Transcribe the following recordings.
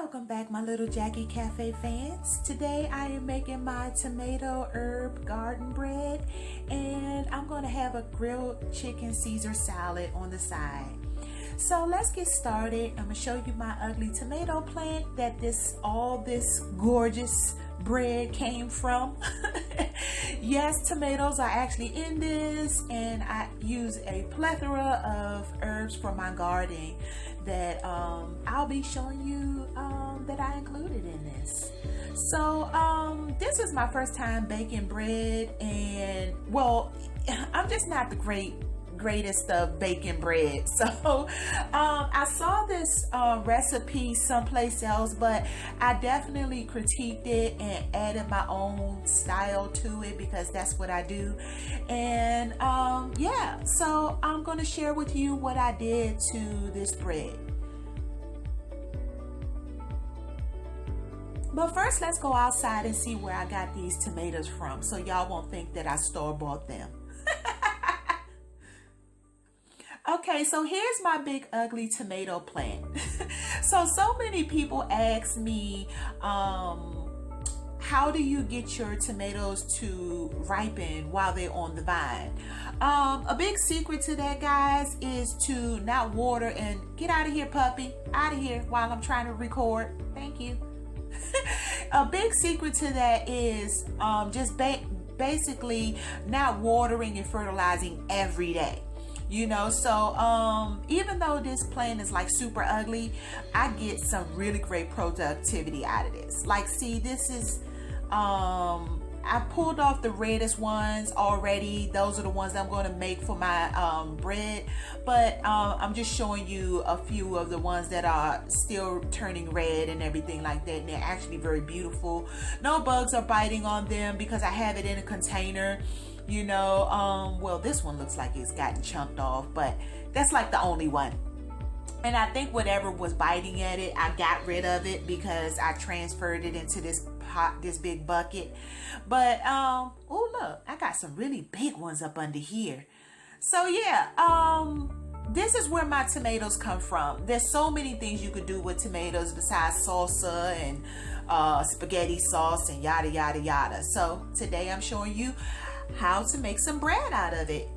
Welcome back, my little Jackie Cafe fans. Today I am making my tomato herb garden bread, and I'm going to have a grilled chicken Caesar salad on the side. So let's get started. I'm going to show you my ugly tomato plant that all this gorgeous bread came from. Yes, tomatoes are actually in this, and I use a plethora of herbs from my garden that I'll be showing you that I included in this. So this is my first time baking bread, and well, I'm just not the greatest of baking bread. So I saw this recipe someplace else, but I definitely critiqued it and added my own style to it because that's what I do. And yeah, so I'm going to share with you what I did to this bread. But first, let's go outside and see where I got these tomatoes from, so y'all won't think that I store-bought them. Okay, so here's my big ugly tomato plant. So many people ask me, how do you get your tomatoes to ripen while they're on the vine? A big secret to that, guys, is to not water and get out of here, puppy, out of here while I'm trying to record. Thank you. A big secret to that is just basically not watering and fertilizing every day. You know, so even though this plant is like super ugly, I get some really great productivity out of this. Like, see, this is I pulled off the reddest ones already. Those are the ones that I'm going to make for my bread, but I'm just showing you a few of the ones that are still turning red and everything like that, and they're actually very beautiful. No bugs are biting on them because I have it in a container. You know, well, this one looks like it's gotten chunked off, but that's like the only one. And I think whatever was biting at it, I got rid of it because I transferred it into this pot, this big bucket. But, oh, look, I got some really big ones up under here. So yeah, this is where my tomatoes come from. There's so many things you could do with tomatoes besides salsa and spaghetti sauce and yada, yada, yada. So today I'm showing you how to make some bread out of it.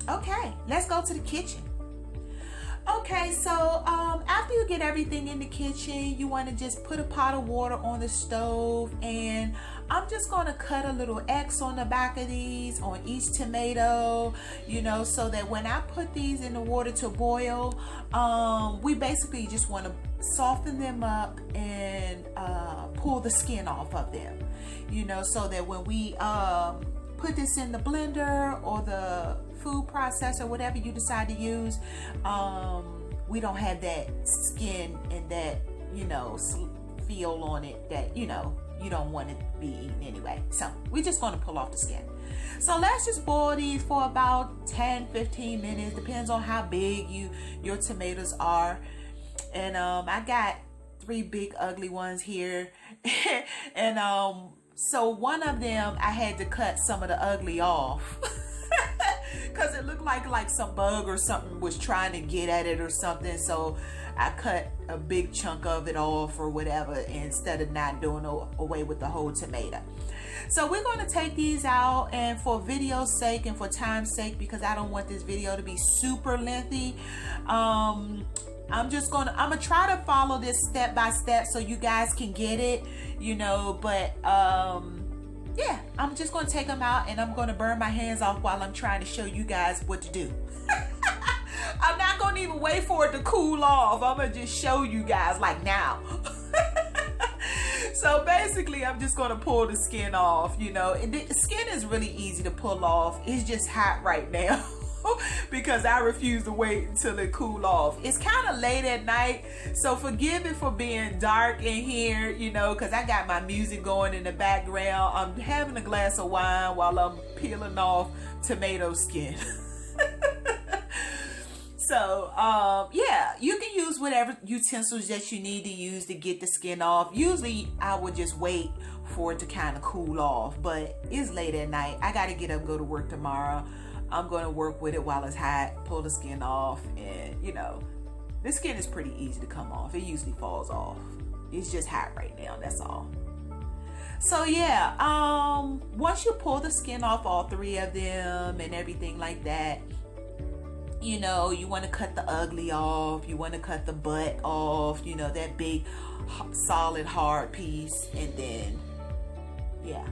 Okay, let's go to the kitchen. Okay, so after you get everything in the kitchen, you want to just put a pot of water on the stove, and I'm just going to cut a little X on the back of these on each tomato, you know, so that when I put these in the water to boil, we basically just want to soften them up and pull the skin off of them, you know, so that when we put this in the blender or the food processor, whatever you decide to use, we don't have that skin and that, you know, feel on it that, you know, you don't want it to be eaten anyway. So we're just going to pull off the skin. So let's just boil these for about 10-15 minutes, depends on how big your tomatoes are. And I got 3 big ugly ones here. And so one of them I had to cut some of the ugly off because it looked like some bug or something was trying to get at it or something. So I cut a big chunk of it off or whatever instead of not doing away with the whole tomato. So we're going to take these out, and for video's sake and for time's sake, because I don't want this video to be super lengthy, I'm gonna try to follow this step by step so you guys can get it, you know, but yeah, I'm just gonna take them out and I'm gonna burn my hands off while I'm trying to show you guys what to do. I'm not gonna even wait for it to cool off. I'm gonna just show you guys like now. So basically I'm just gonna pull the skin off, you know, and the skin is really easy to pull off. It's just hot right now. Because I refuse to wait until it cool off. It's kind of late at night, so forgive it for being dark in here, you know, because I got my music going in the background. I'm having a glass of wine while I'm peeling off tomato skin. So yeah, you can use whatever utensils that you need to use to get the skin off. Usually I would just wait for it to kind of cool off, but it's late at night. I got to get up and go to work tomorrow. I'm going to work with it while it's hot, pull the skin off, and, you know, The skin is pretty easy to come off. It usually falls off. It's just hot right now, that's all. So yeah, once you pull the skin off all three of them and everything like that, you know, you want to cut the ugly off, you want to cut the butt off, you know, that big solid hard piece, and then yeah,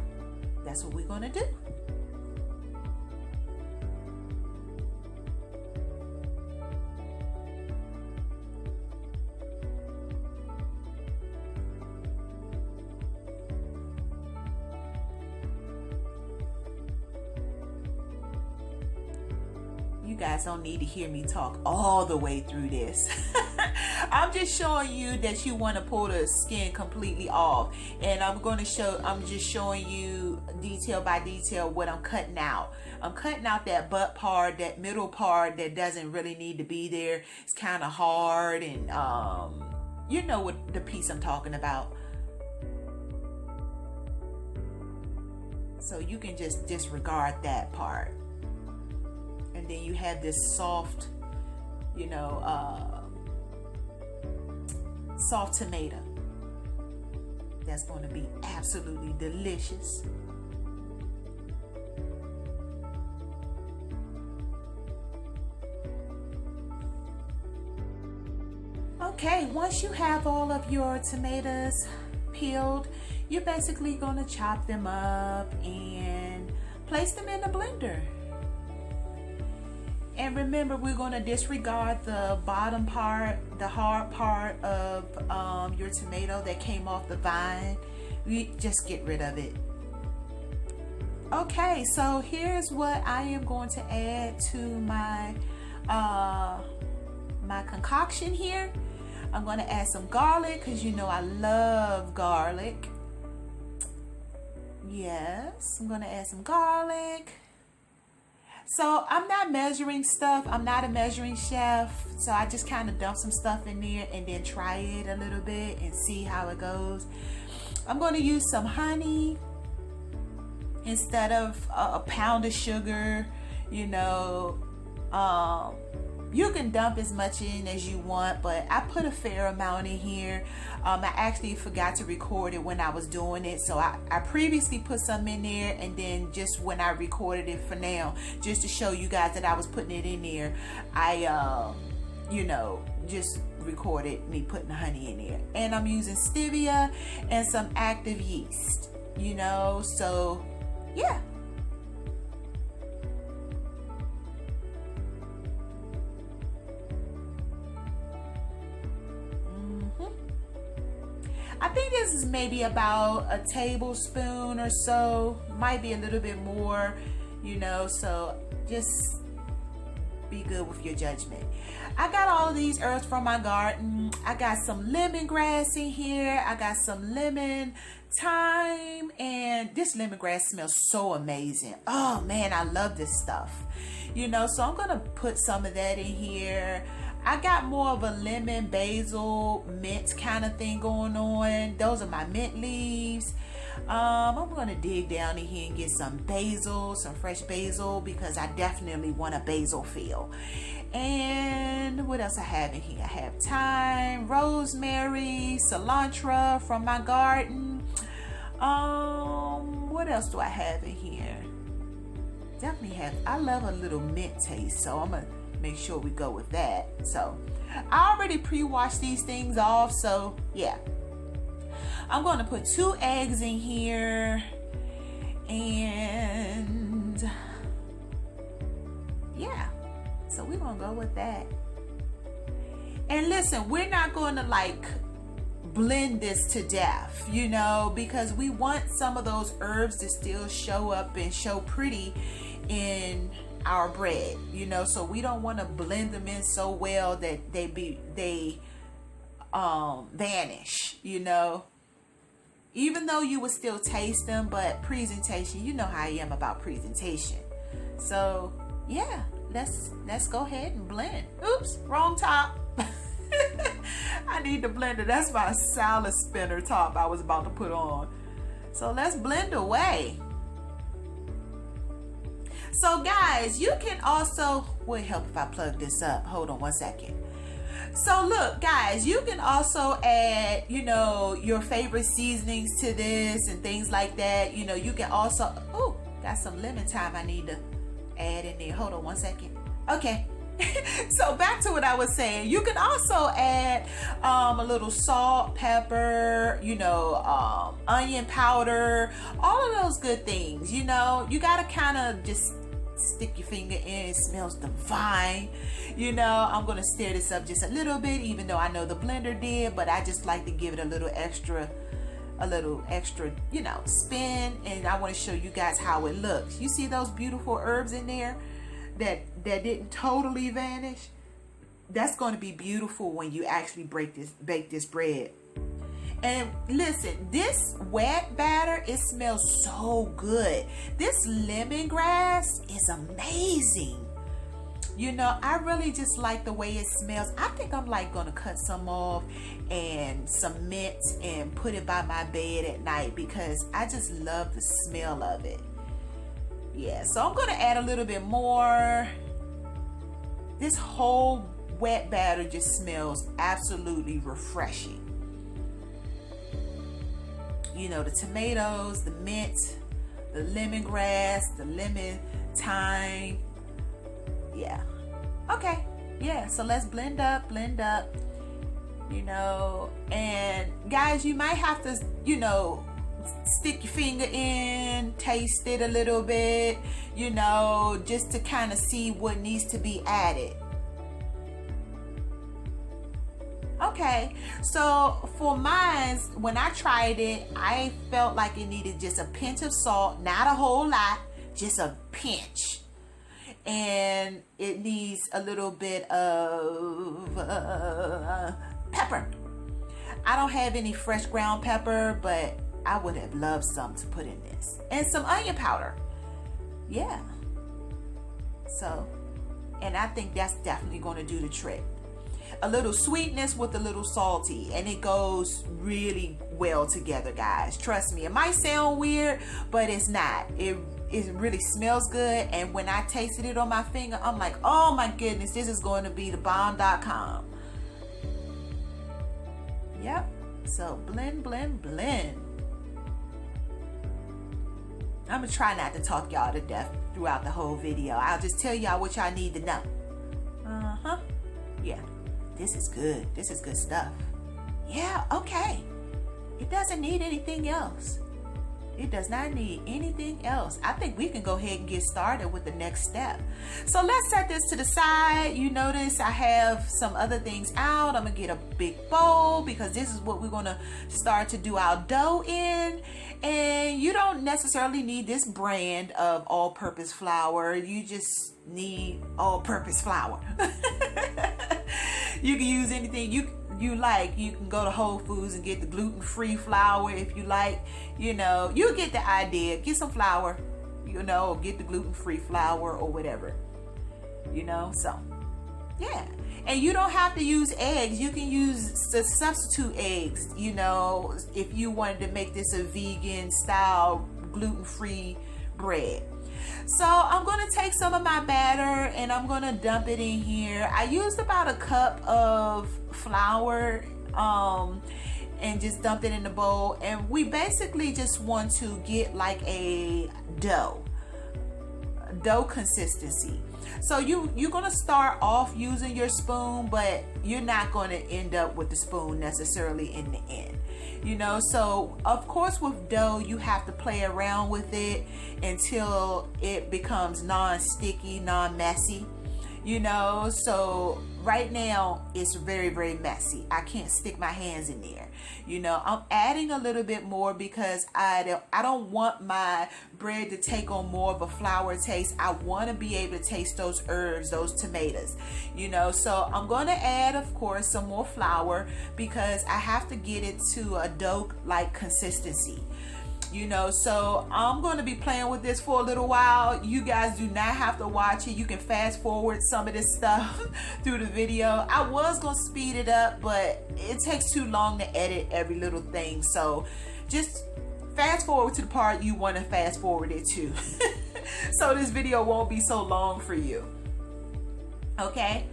that's what we're gonna do. You guys don't need to hear me talk all the way through this. I'm just showing you that you want to pull the skin completely off, and I'm just showing you detail by detail what I'm cutting out. I'm cutting out that butt part, that middle part that doesn't really need to be there. It's kind of hard, and you know what the piece I'm talking about. So you can just disregard that part. And then you have this soft, you know, soft tomato that's going to be absolutely delicious. Okay, once you have all of your tomatoes peeled, you're basically going to chop them up and place them in the blender. And remember, we're going to disregard the bottom part, the hard part of your tomato that came off the vine. We just get rid of it. Okay, so here's what I am going to add to my my concoction here. I'm going to add some garlic because you know I love garlic. Yes, I'm going to add some garlic. So I'm not measuring stuff. I'm not a measuring chef. So I just kind of dump some stuff in there and then try it a little bit and see how it goes. I'm going to use some honey instead of a pound of sugar. You know, you can dump as much in as you want, but I put a fair amount in here. I actually forgot to record it when I was doing it, so I previously put some in there, and then just when I recorded it for now, just to show you guys that I was putting it in there, I you know, just recorded me putting the honey in there. And I'm using stevia and some active yeast, you know, so yeah. I think this is maybe about a tablespoon or so, might be a little bit more, you know, so just be good with your judgment. I got all of these herbs from my garden. I got some lemongrass in here. I got some lemon, thyme, and this lemongrass smells so amazing. Oh man, I love this stuff. You know, so I'm gonna put some of that in here. I got more of a lemon, basil, mint kind of thing going on. Those are my mint leaves. I'm going to dig down in here and get some basil, some fresh basil, because I definitely want a basil feel. And what else I have in here? I have thyme, rosemary, cilantro from my garden. What else do I have in here? Definitely have, I love a little mint taste, so I'm going to make sure we go with that. So I already pre-washed these things off, so yeah. I'm going to put 2 eggs in here, and yeah, so we're gonna go with that. And listen, we're not going to like blend this to death, you know, because we want some of those herbs to still show up and show pretty in our bread, you know, so we don't want to blend them in so well that they vanish, you know, even though you would still taste them, but presentation, you know how I am about presentation. So yeah, let's go ahead and blend. Oops, wrong top. I need the blender. That's my salad spinner top I was about to put on. So let's blend away. So guys, you can also, will it help if I plug this up? Hold on one second. So look, guys, you can also add, you know, your favorite seasonings to this and things like that. You know, you can also, oh, got some lemon thyme I need to add in there. Hold on one second. Okay. So back to what I was saying. You can also add a little salt, pepper, you know, onion powder, all of those good things. You know, you got to kind of just stick your finger in. It smells divine. You know, I'm going to stir this up just a little bit, even though I know the blender did, but I just like to give it a little extra, you know, spin. And I want to show you guys how it looks. You see those beautiful herbs in there that didn't totally vanish? That's going to be beautiful when you actually bake this bread. And listen, this wet batter, it smells so good. This lemongrass is amazing. You know, I really just like the way it smells. I think I'm like gonna cut some off and some mint and put it by my bed at night because I just love the smell of it. Yeah, so I'm gonna add a little bit more. This whole wet batter just smells absolutely refreshing. You know, the tomatoes, the mint, the lemongrass, the lemon thyme. Yeah. Okay. Yeah, so let's blend up, you know. And guys, you might have to, you know, stick your finger in, taste it a little bit, you know, just to kind of see what needs to be added. Okay, so for mine, when I tried it, I felt like it needed just a pinch of salt, not a whole lot, just a pinch. And it needs a little bit of pepper. I don't have any fresh ground pepper, but I would have loved some to put in this. And some onion powder. Yeah. So, and I think that's definitely going to do the trick. A little sweetness with a little salty, and it goes really well together, guys. Trust me, it might sound weird, but it's not. It really smells good, and when I tasted it on my finger, I'm like, oh my goodness, this is going to be the bomb.com. Yep. So blend, blend, blend. I'm gonna try not to talk y'all to death throughout the whole video. I'll just tell y'all what y'all need to know. Yeah. This is good. This is good stuff. Yeah, okay. It doesn't need anything else. It does not need anything else. I think we can go ahead and get started with the next step. So let's set this to the side. You notice I have some other things out. I'm going to get a big bowl because this is what we're going to start to do our dough in. And you don't necessarily need this brand of all-purpose flour. You just need all-purpose flour. You can use anything you like. You can go to Whole Foods and get the gluten-free flour if you like. You know, you get the idea. Get some flour, you know, get the gluten-free flour or whatever, you know. So yeah, and you don't have to use eggs. You can use the substitute eggs, you know, if you wanted to make this a vegan style gluten-free bread. So I'm going to take some of my batter and I'm going to dump it in here. I used about a cup of flour and just dumped it in the bowl. And we basically just want to get like a dough consistency. So you're going to start off using your spoon, but you're not going to end up with the spoon necessarily in the end. You know, so of course with dough, you have to play around with it until it becomes non-sticky, non-messy, you know. So right now it's very, very messy. I can't stick my hands in there. You know, I'm adding a little bit more because I don't want my bread to take on more of a flour taste. I want to be able to taste those herbs, those tomatoes, you know. So I'm going to add, of course, some more flour because I have to get it to a dough-like consistency. You know, so I'm going to be playing with this for a little while. You guys do not have to watch it. You can fast forward some of this stuff through the video. I was going to speed it up, but it takes too long to edit every little thing. So just fast forward to the part you want to fast forward it to. So this video won't be so long for you. Okay?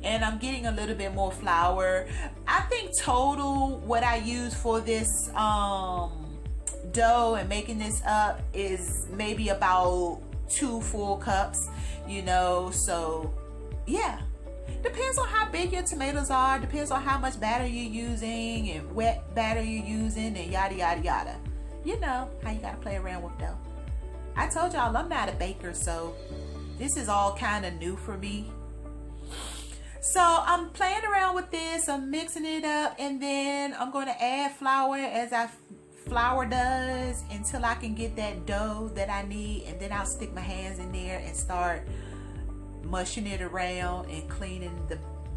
and I'm getting a little bit more flour. I think total what I use for this dough and making this up is maybe about 2 full cups, you know. So yeah, depends on how big your tomatoes are, depends on how much batter you're using and wet batter you're using and yada yada yada. You know how you gotta play around with dough. I told y'all I'm not a baker, so this is all kind of new for me. So I'm playing around with this, I'm mixing it up, and then I'm going to add flour as flour does until I can get that dough that I need, and then I'll stick my hands in there and start mushing it around and cleaning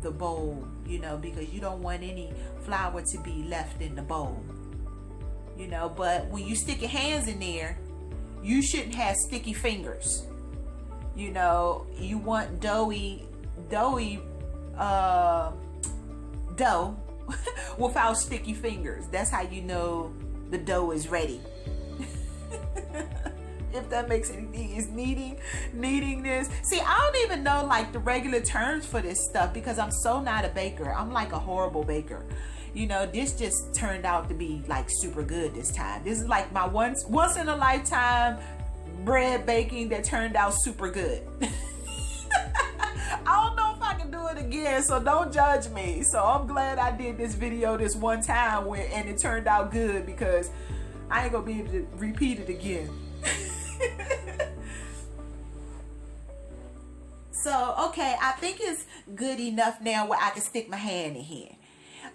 the bowl, you know, because you don't want any flour to be left in the bowl, you know. But when you stick your hands in there, you shouldn't have sticky fingers, you know. You want doughy dough without sticky fingers. That's how you know the dough is ready. If that makes anything, is kneading this. See, I don't even know like the regular terms for this stuff because I'm so not a baker. I'm like a horrible baker. You know, this just turned out to be like super good this time. This is like my once in a lifetime bread baking that turned out super good. I don't know if I can do it again, so don't judge me. So I'm glad I did this video this one time and it turned out good, because I ain't gonna be able to repeat it again. So okay, I think it's good enough now where I can stick my hand in here.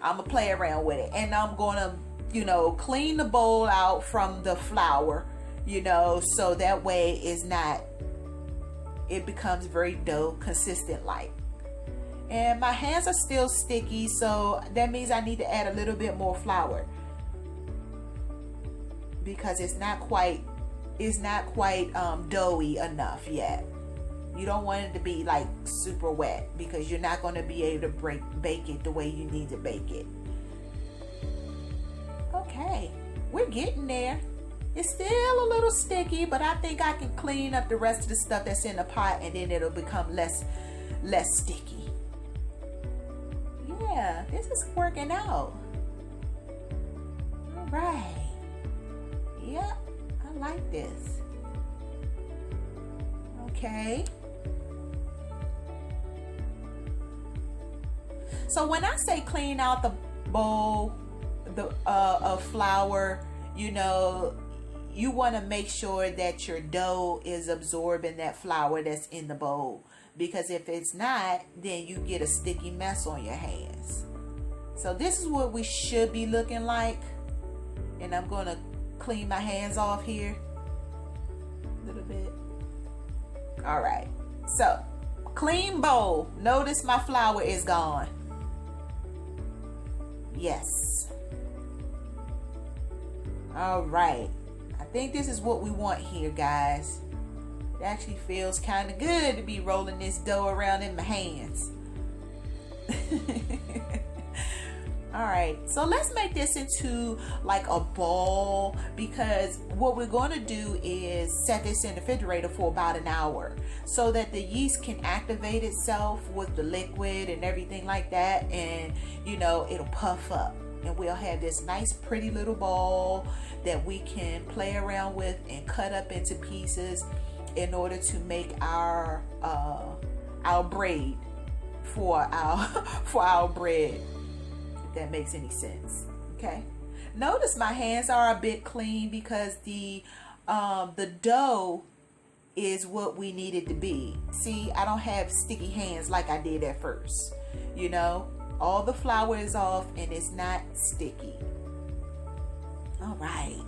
I'm gonna play around with it, and I'm gonna, you know, clean the bowl out from the flour, you know, so that way it becomes very dough consistent like. And my hands are still sticky, so that means I need to add a little bit more flour, because it's not quite doughy enough yet. You don't want it to be like super wet, because you're not going to be able to bake it the way you need to bake it. Okay, we're getting there. It's still a little sticky, but I think I can clean up the rest of the stuff that's in the pot, and then it'll become less sticky. Yeah, this is working out. All right. Yep, I like this. Okay. So when I say clean out the bowl of flour, you know, you want to make sure that your dough is absorbing that flour that's in the bowl, because if it's not, then you get a sticky mess on your hands. So this is what we should be looking like, and I'm going to clean my hands off here a little bit. All right, so clean bowl. Notice my flour is gone. Yes. All right, I think this is what we want here, guys. It actually feels kind of good to be rolling this dough around in my hands. All right, so let's make this into like a ball, because what we're going to do is set this in the refrigerator for about an hour so that the yeast can activate itself with the liquid and everything like that, and you know, it'll puff up, and we'll have this nice pretty little ball that we can play around with and cut up into pieces in order to make our braid for our bread. That makes any sense. Okay, notice my hands are a bit clean because the dough is what we need it to be. See, I don't have sticky hands like I did at first. You know, all the flour is off and it's not sticky. All right,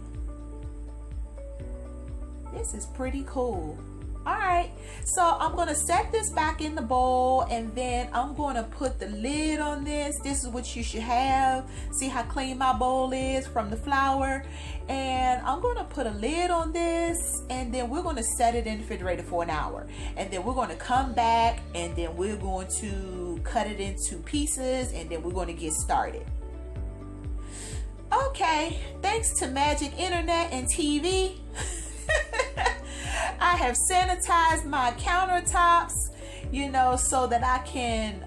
this is pretty cool. All right, so I'm going to set this back in the bowl, and then I'm going to put the lid on this. This is what you should have. See how clean my bowl is from the flour? And I'm going to put a lid on this, and then we're going to set it in the refrigerator for an hour. And then we're going to come back, and then we're going to cut it into pieces, and then we're going to get started. Okay, thanks to Magic Internet and TV. I have sanitized my countertops, you know, so that I can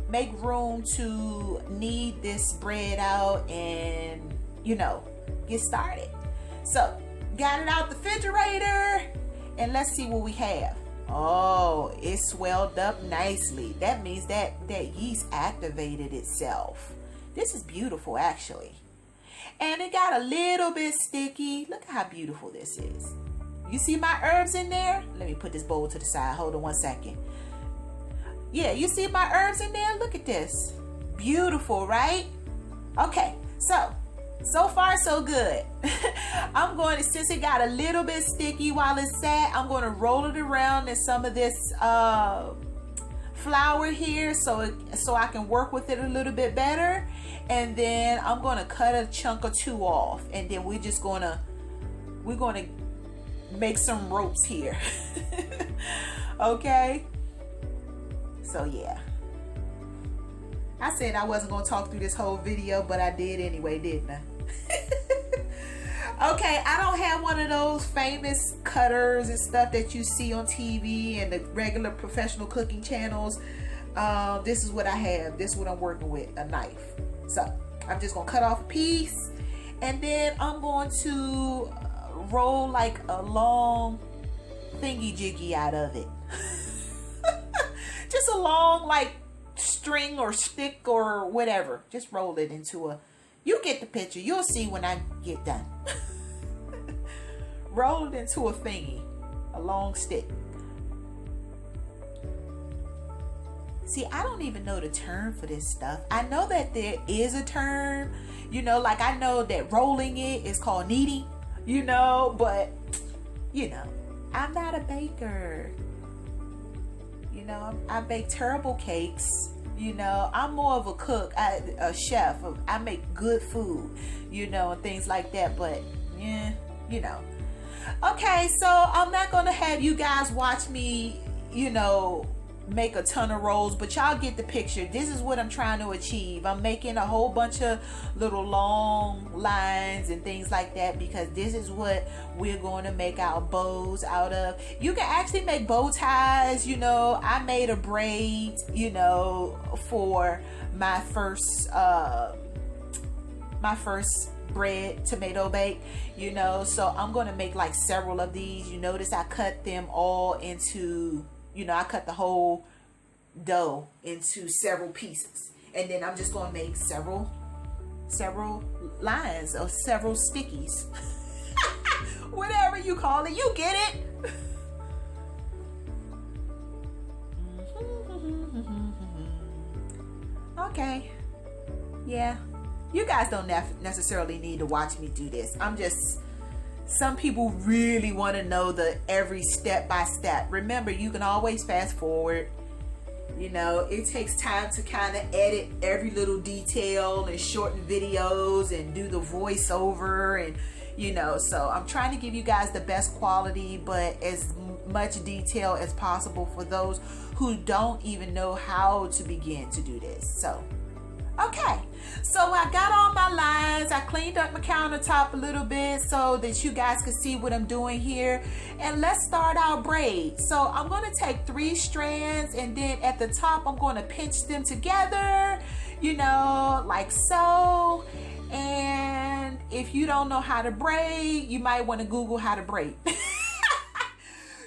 make room to knead this bread out and, you know, get started. So, got it out the refrigerator, and let's see what we have. Oh, it swelled up nicely. That means that yeast activated itself. This is beautiful, actually. And it got a little bit sticky. Look at how beautiful this is. You see my herbs in there? Let me put this bowl to the side. Hold on one second. Yeah, you see my herbs in there? Look at this. Beautiful, right? Okay, so far so good. I'm going to, since it got a little bit sticky while it sat, I'm going to roll it around in some of this flour here so I can work with it a little bit better. And then I'm going to cut a chunk or two off, and then we're going to make some ropes here. Okay, so yeah, I said I wasn't going to talk through this whole video, but I did anyway, didn't I? Okay, I don't have one of those famous cutters and stuff that you see on TV and the regular professional cooking channels. This is what I have. This is what I'm working with, a knife. So I'm just going to cut off a piece, and then I'm going to roll like a long thingy jiggy out of it. Just a long like string or stick or whatever. Just roll it into a, you get the picture. You'll see when I get done. Roll it into a thingy, a long stick. See, I don't even know the term for this stuff. I know that there is a term, you know, like I know that rolling it is called kneading, you know, but, you know, I'm not a baker. You know, I bake terrible cakes. You know, I'm more of a cook, a chef. I make good food, you know, and things like that. But, yeah, you know. Okay, so I'm not going to have you guys watch me, you know, make a ton of rolls, but y'all get the picture. This is what I'm trying to achieve. I'm making a whole bunch of little long lines and things like that, because this is what we're going to make our bows out of. You can actually make bow ties. You know, I made a braid, you know, for my first bread tomato bake, you know, so I'm going to make like several of these. You notice I cut them all into, you know, I cut the whole dough into several pieces, and then I'm just going to make several lines or several stickies. Whatever you call it, you get it. Okay, yeah, you guys don't necessarily need to watch me do this. I'm just, some people really want to know the every step by step. Remember, you can always fast forward. You know, it takes time to kind of edit every little detail and shorten videos and do the voiceover, and you know, so I'm trying to give you guys the best quality but as much detail as possible for those who don't even know how to begin to do this. So okay, so I got all my lines. I cleaned up my countertop a little bit so that you guys could see what I'm doing here. And let's start our braid. So I'm going to take 3 strands, and then at the top I'm going to pinch them together, you know, like so. And if you don't know how to braid, you might want to Google how to braid.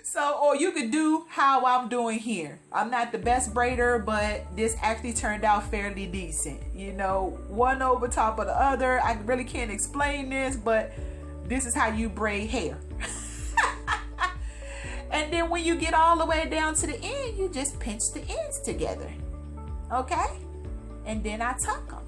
So, or you could do how I'm doing here. I'm not the best braider, but this actually turned out fairly decent. You know, one over top of the other. I really can't explain this, but this is how you braid hair. And then when you get all the way down to the end, you just pinch the ends together. Okay? And then I tuck them.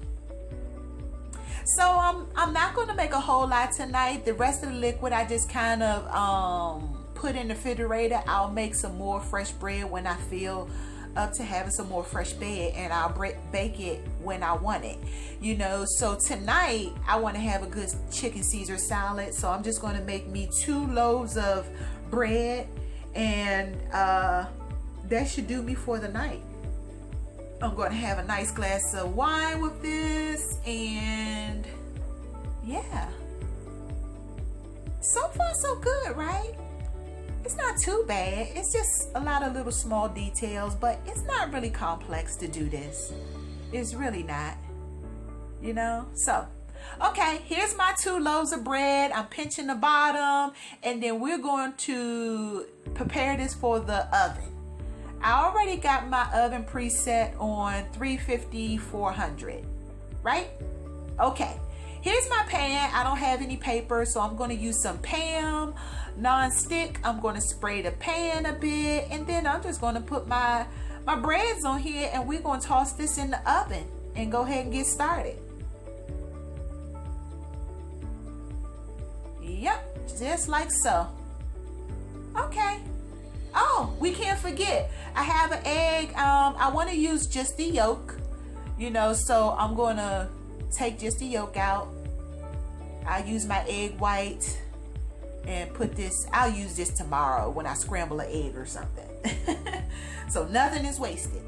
So I'm not going to make a whole lot tonight. The rest of the liquid I just kind of put in the refrigerator. I'll make some more fresh bread when I feel up to having some more fresh bread, and I'll bake it when I want it, you know. So tonight I want to have a good chicken Caesar salad, so I'm just going to make me 2 loaves of bread, and that should do me for the night. I'm going to have a nice glass of wine with this, and yeah, so far so good, right? It's not too bad. It's just a lot of little small details, but it's not really complex to do this. It's really not, you know? So, okay, here's my 2 loaves of bread. I'm pinching the bottom, and then we're going to prepare this for the oven. I already got my oven preset on 350, 400, right? Okay, here's my pan. I don't have any paper, so I'm going to use some Pam non-stick. I'm going to spray the pan a bit, and then I'm just going to put my breads on here, and we're going to toss this in the oven and go ahead and get started. Yep, just like so. Okay. Oh, we can't forget, I have an egg. I want to use just the yolk, you know, so I'm going to take just the yolk out. I use my egg white and put this, I'll use this tomorrow when I scramble an egg or something. So nothing is wasted.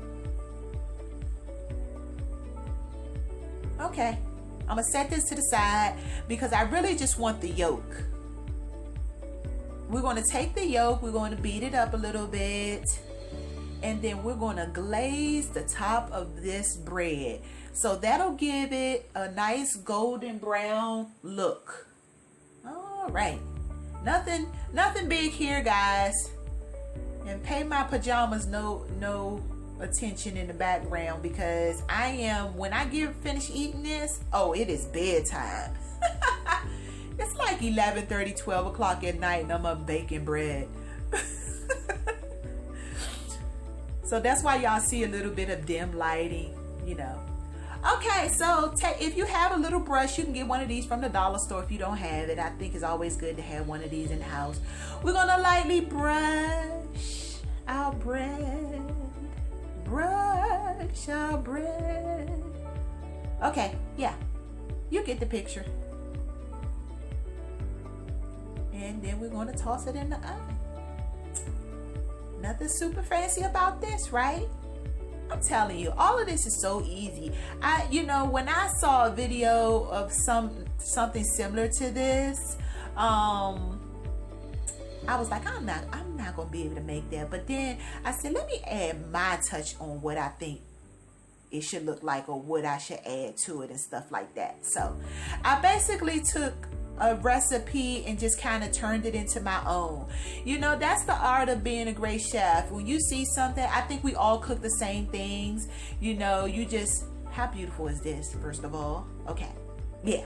Okay, I'm gonna set this to the side because I really just want the yolk. We're going to take the yolk, we're going to beat it up a little bit, and then we're going to glaze the top of this bread. So that'll give it a nice golden brown look. All right. Nothing big here, guys. And pay my pajamas no attention in the background, because I am, when I get finished eating this, oh, it is bedtime. It's like 11:30, 12 o'clock at night, and I'm up baking bread. So that's why y'all see a little bit of dim lighting, you know. Okay, so if you have a little brush, you can get one of these from the dollar store. If you don't have it, I think it's always good to have one of these in the house. We're gonna lightly brush our bread. Brush our bread. Okay, yeah, you get the picture. And then we're going to toss it in the oven. Nothing super fancy about this, right? I'm telling you, all of this is so easy. You know, when I saw a video of something similar to this, I was like, I'm not gonna be able to make that. But then I said, let me add my touch on what I think it should look like, or what I should add to it and stuff like that. So I basically took a recipe and just kind of turned it into my own. You know, that's the art of being a great chef. When you see something, I think we all cook the same things. You know, you just, how beautiful is this, first of all? Okay, yeah.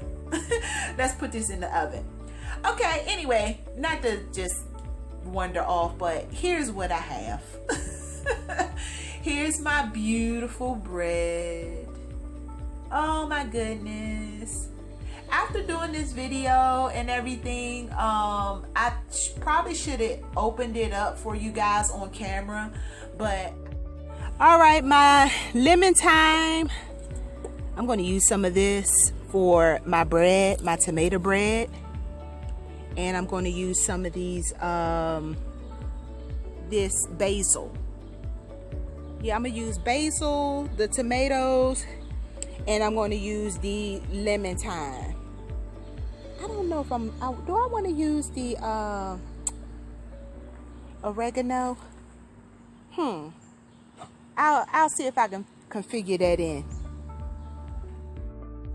Let's put this in the oven. Okay, anyway, not to just wander off, but here's what I have. Here's my beautiful bread. Oh my goodness. After doing this video and everything, I probably should have opened it up for you guys on camera, but all right, my lemon thyme. I'm going to use some of this for my bread, my tomato bread, and I'm going to use some of these this basil. Yeah, I'm going to use basil, the tomatoes, and I'm going to use the lemon thyme. I don't know if do I want to use the oregano? I'll see if I can configure that in.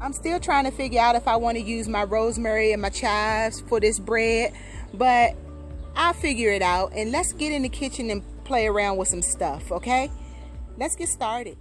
I'm still trying to figure out if I want to use my rosemary and my chives for this bread, but I'll figure it out. And let's get in the kitchen and play around with some stuff, okay? Let's get started.